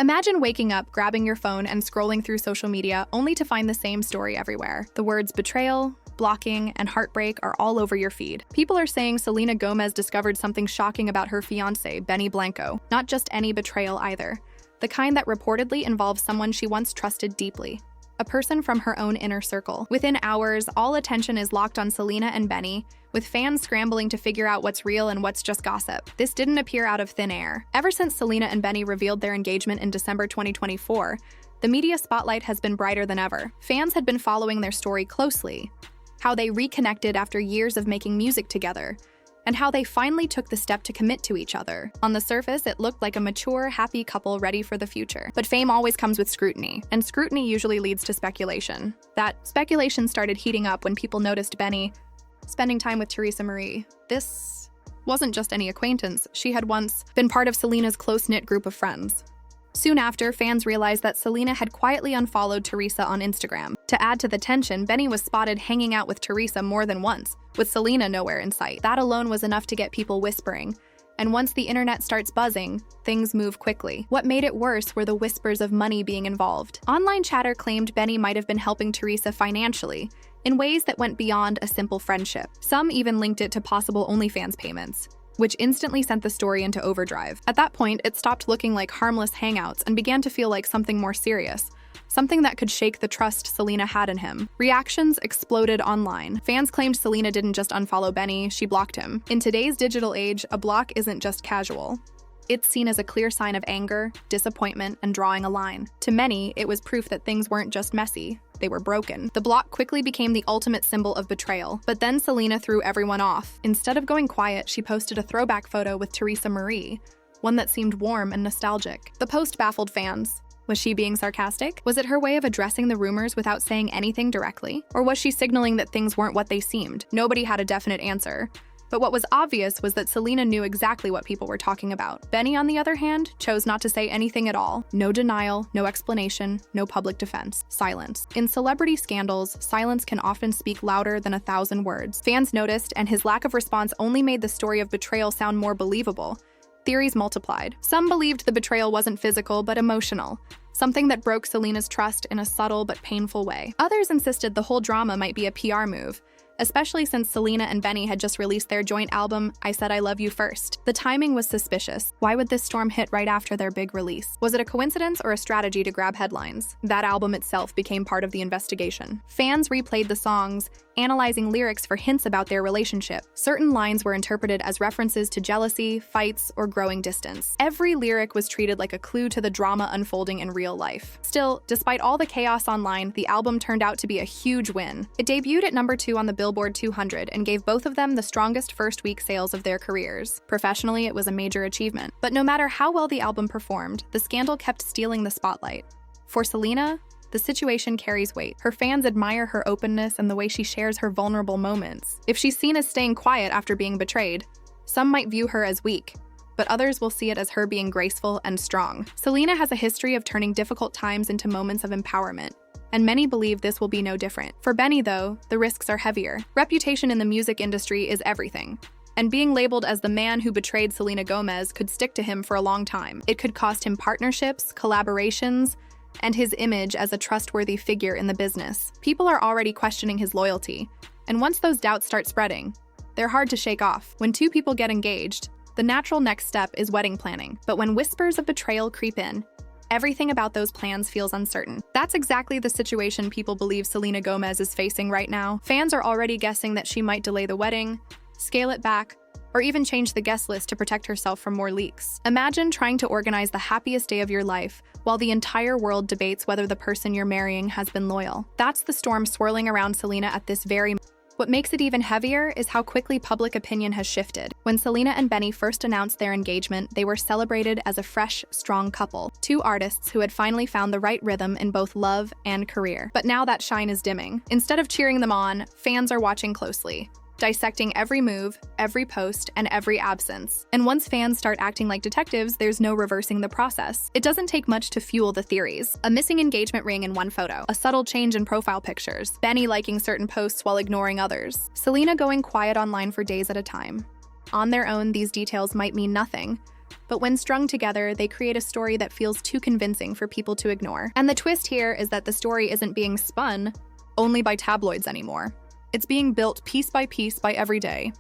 Imagine waking up, grabbing your phone, and scrolling through social media only to find the same story everywhere. The words betrayal, blocking, and heartbreak are all over your feed. People are saying Selena Gomez discovered something shocking about her fiancé, Benny Blanco. Not just any betrayal either. The kind that reportedly involves someone she once trusted deeply. A person from her own inner circle. Within hours, all attention is locked on Selena and Benny, with fans scrambling to figure out what's real and what's just gossip. This didn't appear out of thin air. Ever since Selena and Benny revealed their engagement in December 2024, the media spotlight has been brighter than ever. Fans had been following their story closely, how they reconnected after years of making music together, and how they finally took the step to commit to each other. On the surface, it looked like a mature, happy couple ready for the future. But fame always comes with scrutiny, and scrutiny usually leads to speculation. That speculation started heating up when people noticed Benny spending time with Teresa Marie. This wasn't just any acquaintance. She had once been part of Selena's close-knit group of friends. Soon after, fans realized that Selena had quietly unfollowed Teresa on Instagram. To add to the tension, Benny was spotted hanging out with Teresa more than once, with Selena nowhere in sight. That alone was enough to get people whispering. And once the internet starts buzzing, things move quickly. What made it worse were the whispers of money being involved. Online chatter claimed Benny might have been helping Teresa financially, in ways that went beyond a simple friendship. Some even linked it to possible OnlyFans payments, which instantly sent the story into overdrive. At that point, it stopped looking like harmless hangouts and began to feel like something more serious, something that could shake the trust Selena had in him. Reactions exploded online. Fans claimed Selena didn't just unfollow Benny, she blocked him. In today's digital age, a block isn't just casual. It's seen as a clear sign of anger, disappointment, and drawing a line. To many, it was proof that things weren't just messy, they were broken. The block quickly became the ultimate symbol of betrayal. But then Selena threw everyone off. Instead of going quiet, she posted a throwback photo with Teresa Marie, one that seemed warm and nostalgic. The post baffled fans. Was she being sarcastic? Was it her way of addressing the rumors without saying anything directly? Or was she signaling that things weren't what they seemed? Nobody had a definite answer. But what was obvious was that Selena knew exactly what people were talking about. Benny, on the other hand, chose not to say anything at all. No denial, no explanation, no public defense. Silence. In celebrity scandals, silence can often speak louder than 1,000 words. Fans noticed, and his lack of response only made the story of betrayal sound more believable. Theories multiplied. Some believed the betrayal wasn't physical, but emotional, something that broke Selena's trust in a subtle but painful way. Others insisted the whole drama might be a PR move, especially since Selena and Benny had just released their joint album, I Said I Love You First. The timing was suspicious. Why would this storm hit right after their big release? Was it a coincidence or a strategy to grab headlines? That album itself became part of the investigation. Fans replayed the songs, analyzing lyrics for hints about their relationship. Certain lines were interpreted as references to jealousy, fights, or growing distance. Every lyric was treated like a clue to the drama unfolding in real life. Still, despite all the chaos online, the album turned out to be a huge win. It debuted at #2 on the Billboard 200 and gave both of them the strongest first-week sales of their careers. Professionally, it was a major achievement. But no matter how well the album performed, the scandal kept stealing the spotlight. For Selena, the situation carries weight. Her fans admire her openness and the way she shares her vulnerable moments. If she's seen as staying quiet after being betrayed, some might view her as weak, but others will see it as her being graceful and strong. Selena has a history of turning difficult times into moments of empowerment, and many believe this will be no different. For Benny, though, the risks are heavier. Reputation in the music industry is everything, and being labeled as the man who betrayed Selena Gomez could stick to him for a long time. It could cost him partnerships, collaborations, and his image as a trustworthy figure in the business. People are already questioning his loyalty, and once those doubts start spreading, they're hard to shake off. When two people get engaged, the natural next step is wedding planning. But when whispers of betrayal creep in, everything about those plans feels uncertain. That's exactly the situation people believe Selena Gomez is facing right now. Fans are already guessing that she might delay the wedding, scale it back, or even change the guest list to protect herself from more leaks. Imagine trying to organize the happiest day of your life while the entire world debates whether the person you're marrying has been loyal. That's the storm swirling around Selena at this very moment. What makes it even heavier is how quickly public opinion has shifted. When Selena and Benny first announced their engagement, they were celebrated as a fresh, strong couple, two artists who had finally found the right rhythm in both love and career. But now that shine is dimming. Instead of cheering them on, fans are watching closely, dissecting every move, every post, and every absence. And once fans start acting like detectives, there's no reversing the process. It doesn't take much to fuel the theories. A missing engagement ring in one photo, a subtle change in profile pictures, Benny liking certain posts while ignoring others, Selena going quiet online for days at a time. On their own, these details might mean nothing, but when strung together, they create a story that feels too convincing for people to ignore. And the twist here is that the story isn't being spun only by tabloids anymore. It's being built piece by every day.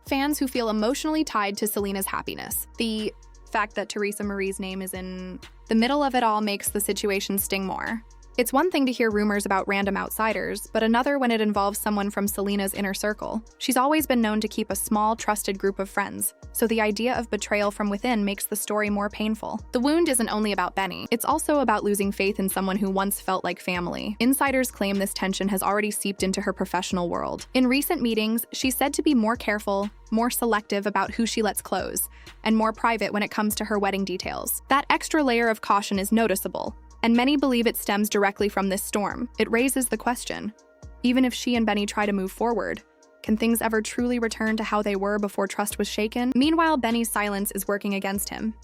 Fans who feel emotionally tied to Selena's happiness. The fact that Teresa Marie's name is in the middle of it all makes the situation sting more. It's one thing to hear rumors about random outsiders, but another when it involves someone from Selena's inner circle. She's always been known to keep a small, trusted group of friends, so the idea of betrayal from within makes the story more painful. The wound isn't only about Benny, it's also about losing faith in someone who once felt like family. Insiders claim this tension has already seeped into her professional world. In recent meetings, she's said to be more careful, more selective about who she lets close, and more private when it comes to her wedding details. That extra layer of caution is noticeable, and many believe it stems directly from this storm. It raises the question, even if she and Benny try to move forward, can things ever truly return to how they were before trust was shaken? Meanwhile, Benny's silence is working against him.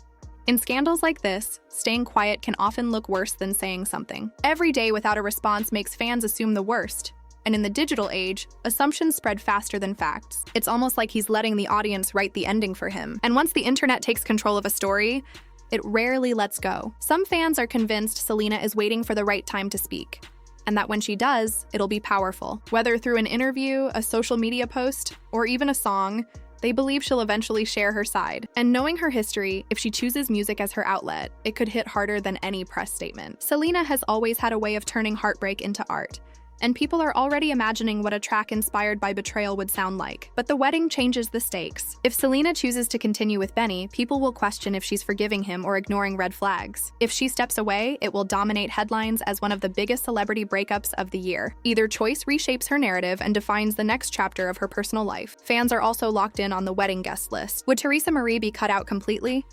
In scandals like this, staying quiet can often look worse than saying something. Every day without a response makes fans assume the worst. And in the digital age, assumptions spread faster than facts. It's almost like he's letting the audience write the ending for him. And once the internet takes control of a story, it rarely lets go. Some fans are convinced Selena is waiting for the right time to speak, and that when she does, it'll be powerful. Whether through an interview, a social media post, or even a song, they believe she'll eventually share her side. And knowing her history, if she chooses music as her outlet, it could hit harder than any press statement. Selena has always had a way of turning heartbreak into art, and people are already imagining what a track inspired by betrayal would sound like. But the wedding changes the stakes. If Selena chooses to continue with Benny, people will question if she's forgiving him or ignoring red flags. If she steps away, it will dominate headlines as one of the biggest celebrity breakups of the year. Either choice reshapes her narrative and defines the next chapter of her personal life. Fans are also locked in on the wedding guest list. Would Teresa Marie be cut out completely?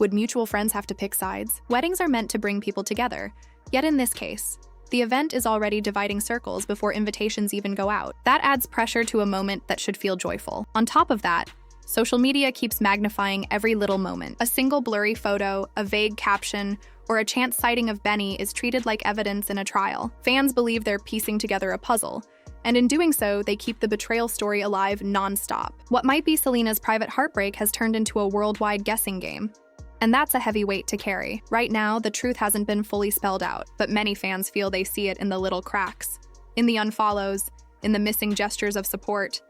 Would mutual friends have to pick sides? Weddings are meant to bring people together. Yet in this case, the event is already dividing circles before invitations even go out. That adds pressure to a moment that should feel joyful. On top of that, social media keeps magnifying every little moment. A single blurry photo, a vague caption, or a chance sighting of Benny is treated like evidence in a trial. Fans believe they're piecing together a puzzle, and in doing so, they keep the betrayal story alive non-stop. What might be Selena's private heartbreak has turned into a worldwide guessing game. And that's a heavy weight to carry. Right now, the truth hasn't been fully spelled out, but many fans feel they see it in the little cracks, in the unfollows, in the missing gestures of support,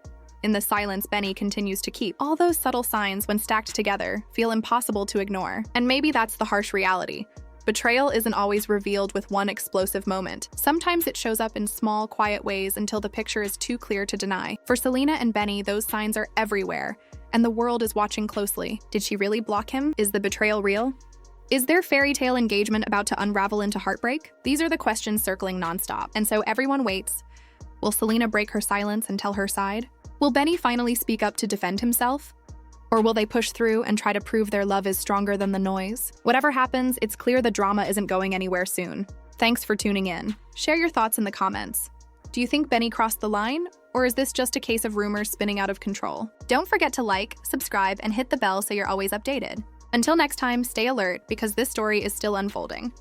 in the silence Benny continues to keep. All those subtle signs, when stacked together, feel impossible to ignore. And maybe that's the harsh reality. Betrayal isn't always revealed with one explosive moment. Sometimes it shows up in small, quiet ways until the picture is too clear to deny. For Selena and Benny, those signs are everywhere, and the world is watching closely. Did she really block him? Is the betrayal real? Is their fairy tale engagement about to unravel into heartbreak? These are the questions circling nonstop, and so everyone waits. Will Selena break her silence and tell her side? Will Benny finally speak up to defend himself? Or will they push through and try to prove their love is stronger than the noise? Whatever happens, it's clear the drama isn't going anywhere soon. Thanks for tuning in. Share your thoughts in the comments. Do you think Benny crossed the line? Or is this just a case of rumors spinning out of control? Don't forget to like, subscribe, and hit the bell so you're always updated. Until next time, stay alert because this story is still unfolding.